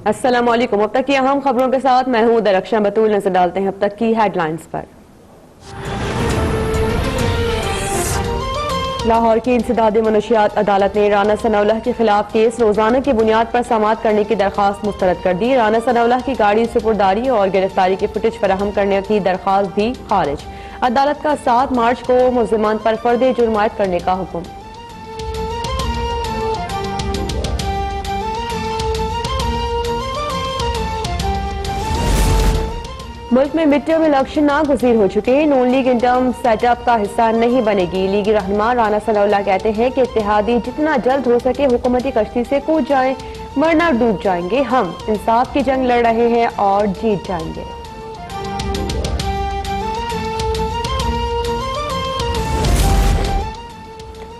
अस्सलाम वालेकुम। अब तक की अहम खबरों के साथ मैं हूं दरख्शां बतूल। नजर डालते हैं अब तक की हेडलाइंस पर। लाहौर की इंसदादी मनशियात अदालत ने राना सनाउल्लाह के खिलाफ केस रोजाना की बुनियाद पर समाअत करने की दरख्वास्त मुस्तरद कर दी। राना सनाउल्लाह की गाड़ी सुपुर्दारी और गिरफ्तारी की फुटेज फराहम करने की दरख्वास्त भी खारिज। अदालत का 7 मार्च को मुल्जिमान पर फर्द जुर्म आयद करने का हुक्म। मुल्क में मिड टर्म इलेक्शन नागुज़ीर हो चुके हैं। नून लीग इंटर्म सेटअप का हिस्सा नहीं बनेगी। लीगी रहनुमा राना सनाउल्लाह कहते हैं कि इत्तेहादी जितना जल्द हो सके हुकूमती कश्ती से कूद जाएं, वरना डूब जाएंगे। हम इंसाफ की जंग लड़ रहे हैं और जीत जाएंगे।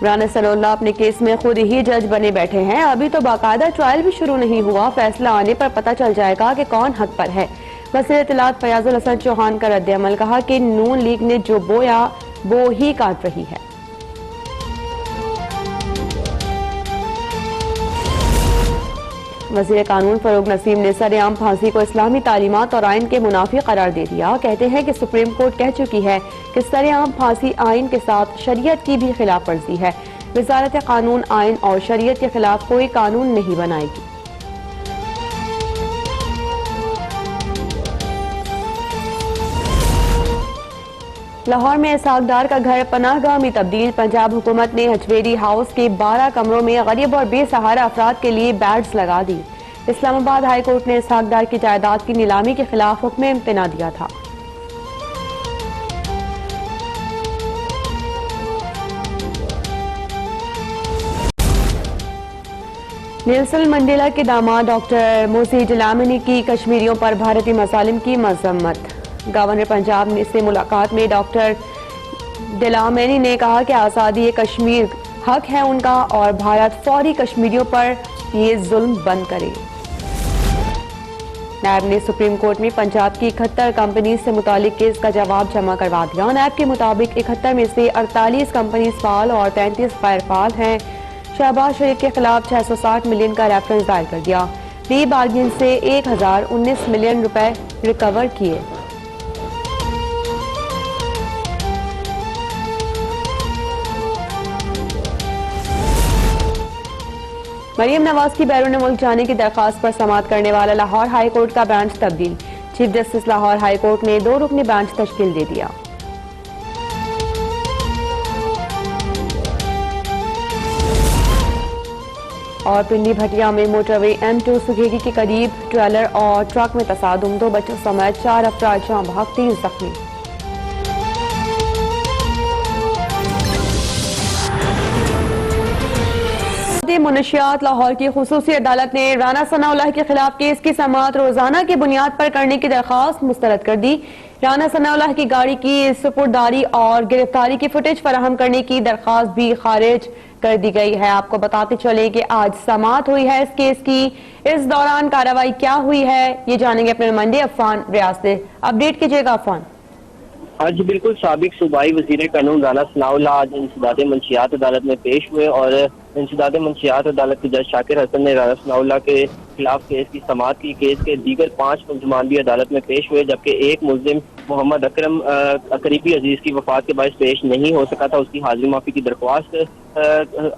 राना सनाउल्लाह अपने केस में खुद ही जज बने बैठे हैं। अभी तो बाकायदा ट्रायल भी शुरू नहीं हुआ। फैसला आने पर पता चल जाएगा कि कौन हक पर है। वज़ीर इत्तलात फयाजुल हसन चौहान का रद्द-ए-अमल, कहा कि नून लीग ने जो बोया वो ही काट रही है। वज़ीर कानून फरूक नसीम ने सरेआम फांसी को इस्लामी तालीमात और आइन के मुनाफी करार दे दिया। कहते हैं कि सुप्रीम कोर्ट कह चुकी है कि सरेआम फांसी आइन के साथ शरीयत की भी खिलाफ वर्जी है। वज़ारत कानून आइन और शरीयत के खिलाफ कोई कानून नहीं बनाएगी। लाहौर में इसहाकडार का घर पनाहगाह में तब्दील। पंजाब हुकूमत ने हजवेरी हाउस के 12 कमरों में गरीब और बेसहारा अफराद के लिए बेड्स लगा दी। इस्लामाबाद हाई कोर्ट ने इसहाकडार की जायदाद की नीलामी के खिलाफ हुक्म इम्तना दिया था। नेल्सन मंडेला के दामाद डॉक्टर मोसी जलामनी की कश्मीरियों पर भारतीय मसालिम की मजम्मत। गवर्नर पंजाब से मुलाकात में डॉक्टर डेलामेनी ने कहा कि आज़ादी कश्मीर हक है उनका और भारत फौरी कश्मीरियों पर ये जुल्म बंद करे। नैब ने सुप्रीम कोर्ट में पंजाब की 71 कंपनी से मुतालिक केस का जवाब जमा करवा दिया। नैब के मुताबिक 71 में से 48 कंपनी फाल और 33 गैर फाल हैं। शहबाज शरीफ के खिलाफ 660 मिलियन का रेफरेंस दायर कर दिया। री बार्गिन से 1019 मिलियन रुपए रिकवर किए। मरियम नवाज की बैरून मुल्क जाने की दरख्वास्त पर समाअत करने वाला लाहौर हाई कोर्ट का बेंच तब्दील। Chief justice Lahore high court ने 2 रुकनी बेंच तश्कील दे दिया। और पिंडी भटिया में मोटरवे M2 सुखेगी के करीब ट्रेलर और ट्रक में तसादुम। 2 बच्चों समेत 4 अफराद जाँ बहक, 3 जख्मी। मुनशियात लाहौर की खुसूसी अदालत ने राना सनाउल्लाह के खिलाफ केस की समाअत रोजाना की बुनियाद पर करने की दरख्वास्त मुस्तरद कर दी। राना सनाउल्लाह की गाड़ी की सुपुर्दारी और गिरफ्तारी की फुटेज फराहम करने की दरख्वास्त भी खारिज कर दी गई है। आपको बताते चले कि आज समाअत हुई है इस केस की। इस दौरान कार्रवाई क्या हुई है ये जानेंगे अपने नुमाइंदे अफान रियाज से। अपडेट कीजिएगा अफान। आज बिल्कुल साबिक सूबाई वजीर कानून राना सनाउल्लाह आज इंसदादे मंशियात अदालत में पेश हुए और इंसदादे मंशियात अदालत के जज शाकिर हसन ने राना सनाउल्लाह के खिलाफ केस की समाअत की। केस के दीगर 5 मुल्जिमान भी अदालत में पेश हुए, जबकि एक मुल्जिम मोहम्मद अकरम करीबी अजीज की वफात के बायस पेश नहीं हो सका था। उसकी हाजिरी माफी की दरख्वास्त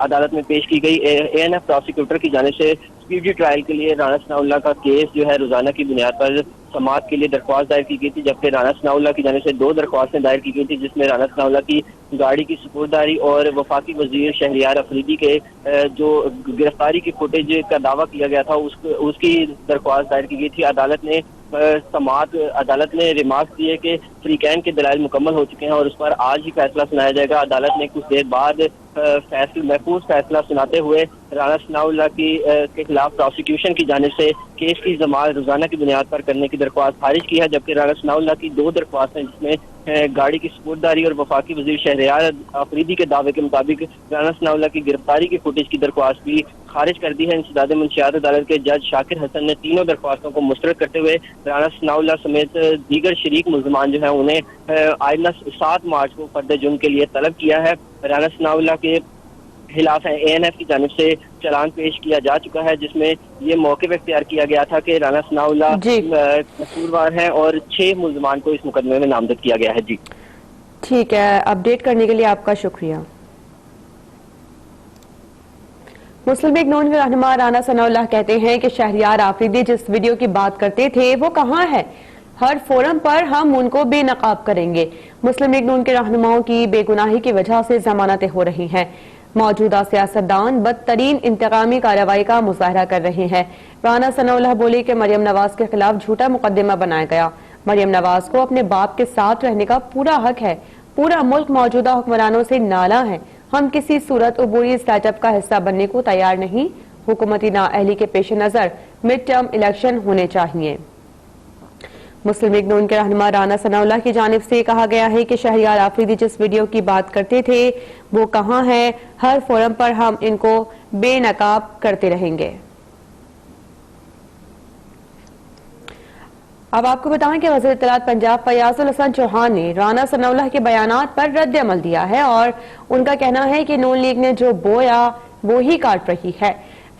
अदालत में पेश की गई। ANF प्रोसिक्यूटर की जानिब से स्पीडी ट्रायल के लिए राना सनाउल्लाह का केस जो है रोजाना की बुनियाद पर समाअत के लिए दरख्वास्त दायर की गई थी, जबकि राना सनाउल्लाह की जानिब से 2 दरख्वास्तें दायर की गई थी, जिसमें राना सनाउल्लाह की गाड़ी की सुपुर्दारी और वफाकी वजीर शहरियार अफरीदी के जो गिरफ्तारी की फुटेज का दावा किया गया था उसकी दरख्वास्त दायर की गई थी। अदालत ने रिमार्क दिए कि फ्रीकैन के दलाइल मुकम्मल हो चुके हैं और उस पर आज ही फैसला सुनाया जाएगा। अदालत ने कुछ देर बाद महफूज फैसला सुनाते हुए राना सनाउल्लाह के खिलाफ प्रोसिक्यूशन की जानिब से केस की जमानत रोजाना की बुनियाद पर करने की दरख्वास्त खारिज की है, जबकि राना सनाउल्लाह की 2 दरख्वास्तें जिसमें गाड़ी की सुपुर्दारी और वफाकी वजीर शहरियार अफरीदी के दावे के मुताबिक राना सनाउल्लाह की गिरफ्तारी की फुटेज की दरख्वास्त भी खारिज कर दी है। इंसदादे मंशियात अदालत के जज शाकिर हसन ने तीनों दरख्वास्तों को मुस्तरद करते हुए राना सनाउल्लाह समेत दीगर शरीक मुल्ज़मान जो है उन्हें आइंदा 7 मार्च को फर्द जुर्म के लिए तलब किया है। राना सनाउल्लाह के खिलाफ ANF की जानिब से चालान पेश किया जा चुका है, जिसमें ये मौके पर इख्तियार किया गया था कि राना सनाउल्लाह कसूरवार हैं और 6 मुल्ज़मान को इस मुकदमे में नामजद किया गया है। जी ठीक है, अपडेट करने के लिए आपका शुक्रिया। मुस्लिम लीग नून के रहनुमा राना सनाउल्लाह कहते हैं कि शहरियार आफरीदी जिस वीडियो की बात करते थे वो कहाँ है? हर फोरम पर हम उनको बेनकाब करेंगे। मुस्लिम लीग नून के रहनुमाओं की बेगुनाही की वजह से जमानतें हो रही हैं। मौजूदा सियासतदान बदतरीन इंतकामी कार्रवाई का मुजाहरा कर रहे हैं। राना सनाउल्लाह बोले कि मरियम नवाज के खिलाफ झूठा मुकदमा बनाया गया। मरियम नवाज को अपने बाप के साथ रहने का पूरा हक है। पूरा मुल्क मौजूदा हुक्मरानों से नाला है। हम किसी सूरत उबूरी स्टार्टअप का हिस्सा बनने को तैयार नहीं। हुकूमती नाअहली के पेश नजर मिड टर्म इलेक्शन होने चाहिए। मुस्लिम लीग नून के रहनुमा राना सनाउल्लाह की जानिब से कहा गया है कि शहरियार आफरीदी जिस वीडियो की बात करते थे वो कहाँ है? हर फोरम पर हम इनको बेनकाब करते रहेंगे। अब आपको बताएं कि वज़ीर इत्तलात पंजाब फयाजुल हसन चौहान ने राना सनाउल्लाह के बयानात पर रद्द अमल दिया है और उनका कहना है कि नून लीग ने जो बोया वो ही काट रही है।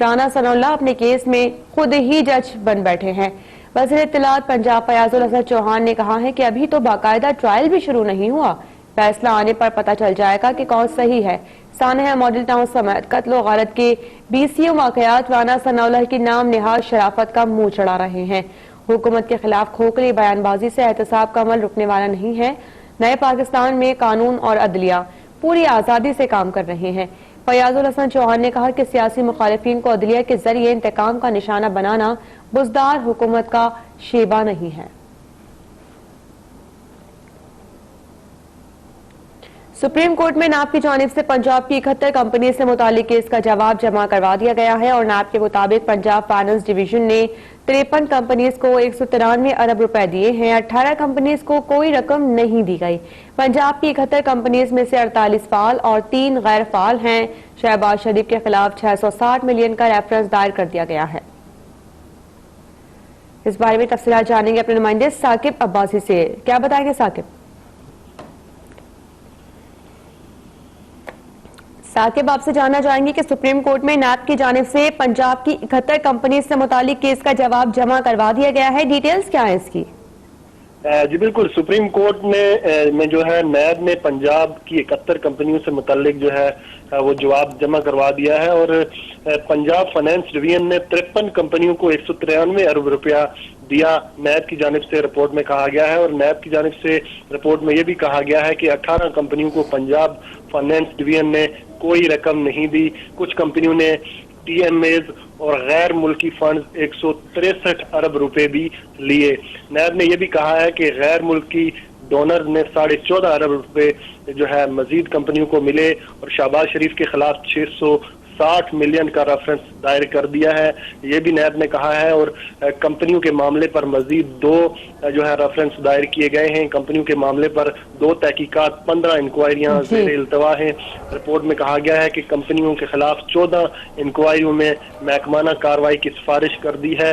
राना सनाउल्लाह अपने केस में खुद ही जज बन बैठे हैं। वज़ीर इत्तलात पंजाब फयाजुल हसन चौहान ने कहा है कि अभी तो बाकायदा ट्रायल भी शुरू नहीं हुआ। फैसला आने पर पता चल जाएगा कि कौन सही है। सानहा मॉडल टाउन समेत कत्ल व गारत के 20 वाकयात राना सनाउल्लाह की नाम निहाद शराफत का मुंह चढ़ा रहे हैं। हुकूमत के खिलाफ खोखली बयानबाजी से एहतसाब का अमल रुकने वाला नहीं है। नए पाकिस्तान में कानून और अदलिया पूरी आज़ादी से काम कर रहे हैं। फयाजुल हसन चौहान ने कहा कि सियासी मुखालिफिन को अदलिया के जरिए इंतकाम का निशाना बनाना बुज़दार हुकूमत का शेबा नहीं है। सुप्रीम कोर्ट में नाब की जानिब से पंजाब की 71 कंपनी से मुतालिक केस का जवाब जमा करवा दिया गया है और नाब के मुताबिक पंजाब फाइनेंस डिवीजन ने 53 कंपनीज को 193 अरब रुपए दिए हैं। 18 कंपनीज को कोई रकम नहीं दी गई। पंजाब की 71 कंपनीज में से 48 फाल और 3 गैर फाल हैं। शहबाज शरीफ के खिलाफ 660 मिलियन का रेफरेंस दायर कर दिया गया है। इस बारे में तफसीलात जानेंगे अपने नुमाइंदे साकिब अब्बासी से। क्या बताएंगे साकिब? साकिब, आपसे जानना चाहेंगे कि सुप्रीम कोर्ट में नाब की जानिब से पंजाब की 71 कंपनी से मुतालिक केस का जवाब जमा करवा दिया गया है। डिटेल्स क्या है इसकी? जी बिल्कुल, सुप्रीम कोर्ट में जो है नैब ने पंजाब की 71 कंपनियों से मुतालिक जो है वो जवाब जमा करवा दिया है और पंजाब फाइनेंस डिवीजन ने 53 कंपनियों को 193 अरब रुपया दिया। नैब की जानिब से रिपोर्ट में कहा गया है और नैब की जानिब से रिपोर्ट में यह भी कहा गया है कि 18 कंपनियों को पंजाब फाइनेंस डिवीजन ने कोई रकम नहीं दी। कुछ कंपनियों ने TMAs और गैर मुल्की फंड 163 अरब रुपए भी लिए। नैब ने यह भी कहा है कि गैर मुल्की डोनर ने 14.5 अरब रुपए जो है मजीद कंपनियों को मिले और शहबाज शरीफ के खिलाफ 660 मिलियन का रेफरेंस दायर कर दिया है, ये भी नैब ने कहा है। और कंपनियों के मामले पर मजीद 2 जो है रेफरेंस दायर किए गए हैं। कंपनियों के मामले पर 2 तहकीकात, 15 इंक्वायरियां ज़ेर इल्तवा हैं। रिपोर्ट में कहा गया है कि कंपनियों के खिलाफ 14 इंक्वायरियों में महकमाना कार्रवाई की सिफारिश कर दी है।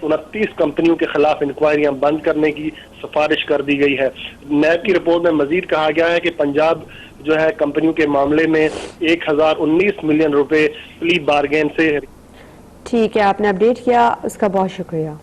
29 कंपनियों के खिलाफ इंक्वायरियां बंद करने की सिफारिश कर दी गई है। नैब की रिपोर्ट में मजीद कहा गया है कि पंजाब जो है कंपनियों के मामले में 1019 मिलियन रुपए प्ली बारगेन से। ठीक है, आपने अपडेट किया, उसका बहुत शुक्रिया।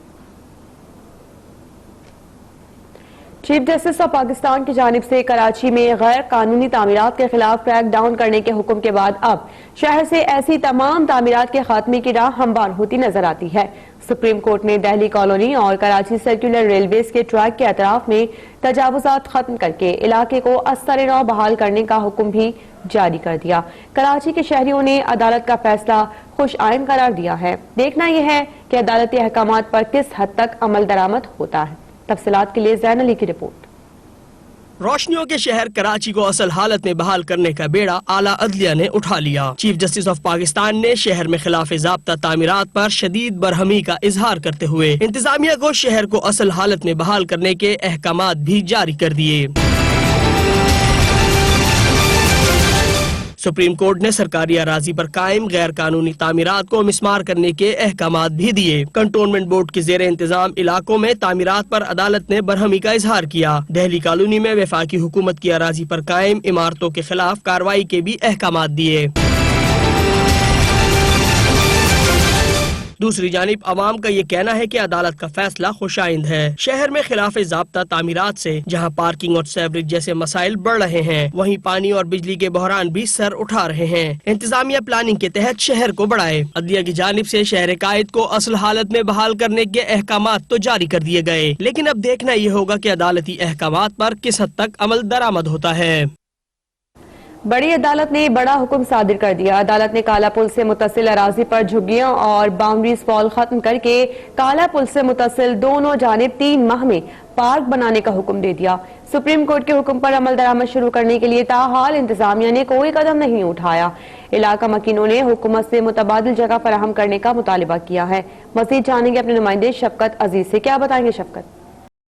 चीफ जस्टिस ऑफ पाकिस्तान की जानिब से कराची में गैर कानूनी तामीरात के खिलाफ क्रैक डाउन करने के हुक्म के बाद अब शहर से ऐसी तमाम तामीरात के खात्मे की राह हमवार होती नजर आती है। सुप्रीम कोर्ट ने दिल्ली कॉलोनी और कराची सर्कुलर रेलवेज के ट्रैक के अतराफ में तजावुजात खत्म करके इलाके को अस्तर नौ बहाल करने का हुक्म भी जारी कर दिया। कराची के शहरियों ने अदालत का फैसला खुश आइन करार दिया है। देखना यह है कि अदालती अहकामात पर किस हद तक अमल दरामद होता है। तफसीलात के लिए ज़ैन अली की रिपोर्ट। रोशनियों के शहर कराची को असल हालत में बहाल करने का बेड़ा आला अदलिया ने उठा लिया। चीफ जस्टिस ऑफ पाकिस्तान ने शहर में खिलाफ ज़ाब्ता तामीरात पर शदीद बरहमी का इजहार करते हुए इंतजामिया को शहर को असल हालत में बहाल करने के अहकामात भी जारी कर दिए। सुप्रीम कोर्ट ने सरकारी अराजी पर कायम गैर कानूनी तामीरात को मिसमार करने के अहकामात भी दिए। कंटोनमेंट बोर्ड के जेर इंतजाम इलाकों में तामीरात पर अदालत ने बरहमी का इजहार किया। दिल्ली कॉलोनी में वफाकी हुकूमत की अराजी पर कायम इमारतों के खिलाफ कार्रवाई के भी अहकामात दिए। दूसरी जानिब अवाम का ये कहना है कि अदालत का फैसला खुशाइंद है। शहर में खिलाफ ज़ाब्ता तामीरात से जहाँ पार्किंग और सेवरेज जैसे मसाइल बढ़ रहे हैं, वहीं पानी और बिजली के बहरान भी सर उठा रहे हैं। इंतजामिया प्लानिंग के तहत शहर को बढ़ाए। अदलिया की जानिब से शहर कायद को असल हालत में बहाल करने के अहकामात तो जारी कर दिए गए, लेकिन अब देखना ये होगा कि अदालती अहकामात पर किस हद तक अमल दरामद होता है। बड़ी अदालत ने बड़ा हुक्म सादिर कर दिया। अदालत ने काला पुल से मुतसिल अराजी पर झुग्गियां और बाउंड्रीज वॉल खत्म करके काला पुल से मुतसिल दोनों जानिब 3 माह में पार्क बनाने का हुक्म दे दिया। सुप्रीम कोर्ट के हुक्म पर अमल दरामद शुरू करने के लिए ताहाल इंतजामिया ने कोई कदम नहीं उठाया। इलाका मकीनों ने हुकूमत से मुतबादिल जगह फराहम करने का मुतालिबा किया है। मजीद जानेंगे अपने नुमाइंदे शफकत अजीज से। क्या बताएंगे शफकत?